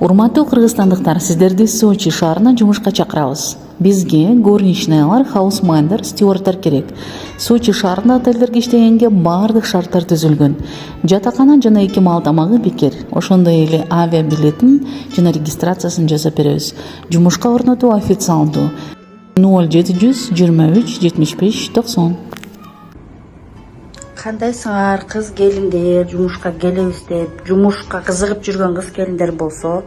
Урматтуу кыргызстандыктар, сиздерди Сочи шаарына жумушка чакырабыз. Бизге горничныйлар, хаусмайндар, стюардтар керек. Сочи шаарында отельдерге иштегенге баардык шарттар түзүлгөн. Жатакана жана 2 мал тамагы бекер. Ошондой эле авиа билетин жана регистрациясын жасап беребиз. Жумушка орнотуу официалдуу 0700 23 75 90. Кандайсыңар кыз келиндер, жумушка келебиз деп, жумушка кызыгып жүргөн кыз келиндер болсо,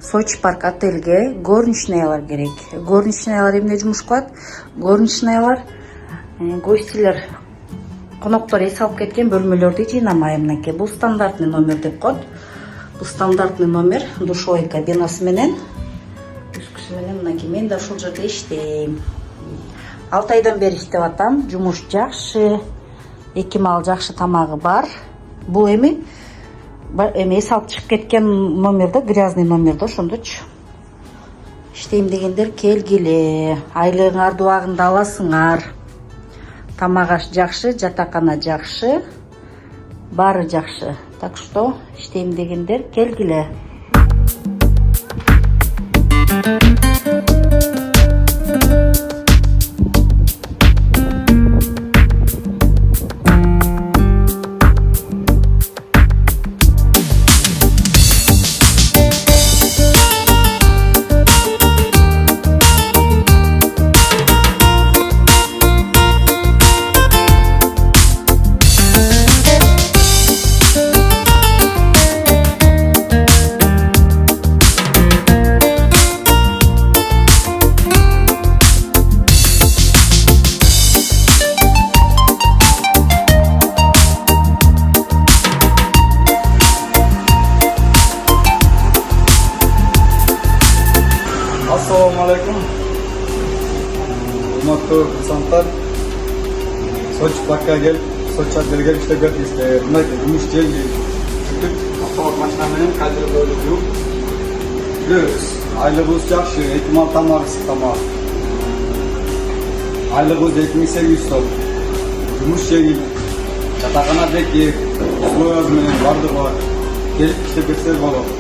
Сочи парк отельге горничныйлар керек. Горничныйлар эмне жумуш кылат? Горничныйлар гостилер, коноктор эс алып кеткен бөлмөлөрдү жыйнамай, мынакей бул стандартный номер деп коет. Бул стандартный номер, душевой кабинасы менен, үскүсү менен мынакей. Мен да ушул жерде иштейм. 6 айдан бери иштеп атам. Жумуш жакшы. 2 мал жакшы тамагы бар. Бул эми эс алып чыгып кеткен номерде, грязный номерде, ошондочу. Иштейм дегендер келгиле. Айлыгыңарды убагында аласыңар. Тамак аш жакшы, жатакана жакшы. Баары жакшы. Так что иштейм дегендер келгиле. Assalamualaikum. Урматтуу кыргызстандыктар, Сочи паркка келип, Сочи отельге иштеп кеттик. Мынакей жумуш жеңил. Автомат машина менен кадр бөлүп жүрүп жүрөбүз. Айлыгыбыз жакшы, 2 мал тамак, тамак. Айлыгыбыз 2800 сом. Жумуш жеңил. Жатакана бекер, условиясы менен бардыгы бар. Келип иштеп кетсеңиз болот.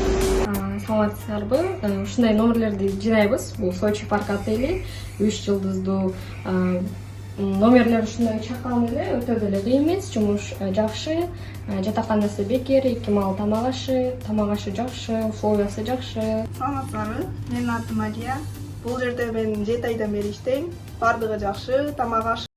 Саламатсыздарбы? Ушундай номерлерди жинайбыз. Бул Сочи парк отели 3 жылдыздуу номерлер ушундай чакан эле, өтө деле кыйын эмес. Жумуш жакшы, жатаканасы бекер, 2 мал тамак ашы жакшы, условиясы жакшы. Саламатсыздарбы? Менин атым Мария. Бул жерде мен 7 айдан бери иштейм. Бардыгы жакшы, тамак ашы.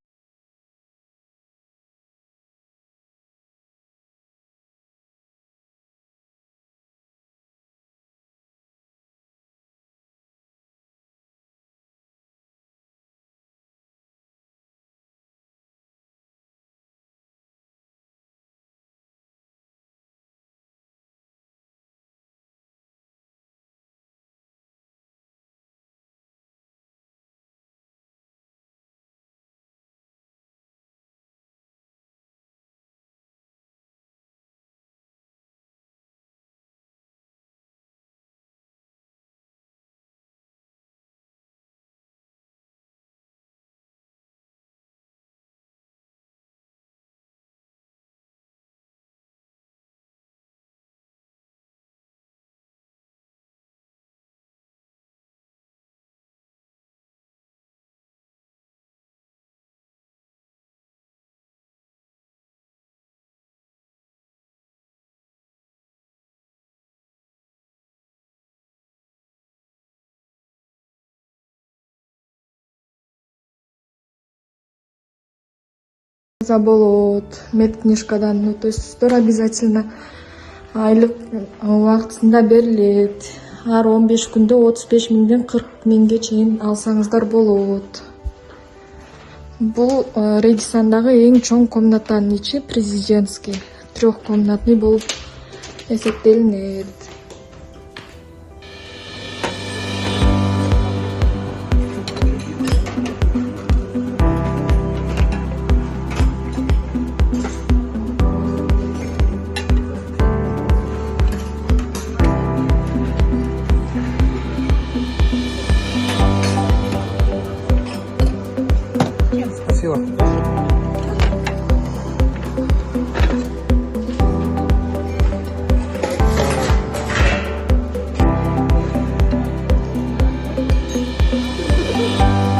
Болот, медкнижкадан өтөсүздөр обязательно. Айлык убактысында берилет. Ар 15 күндө 35 миңден 40 миңге чейин алсаңыздар болот. Бул Регистандагы эң чоң комнатанын ичи президентский, 3-комнатный болуп эсептелинет. Thank you.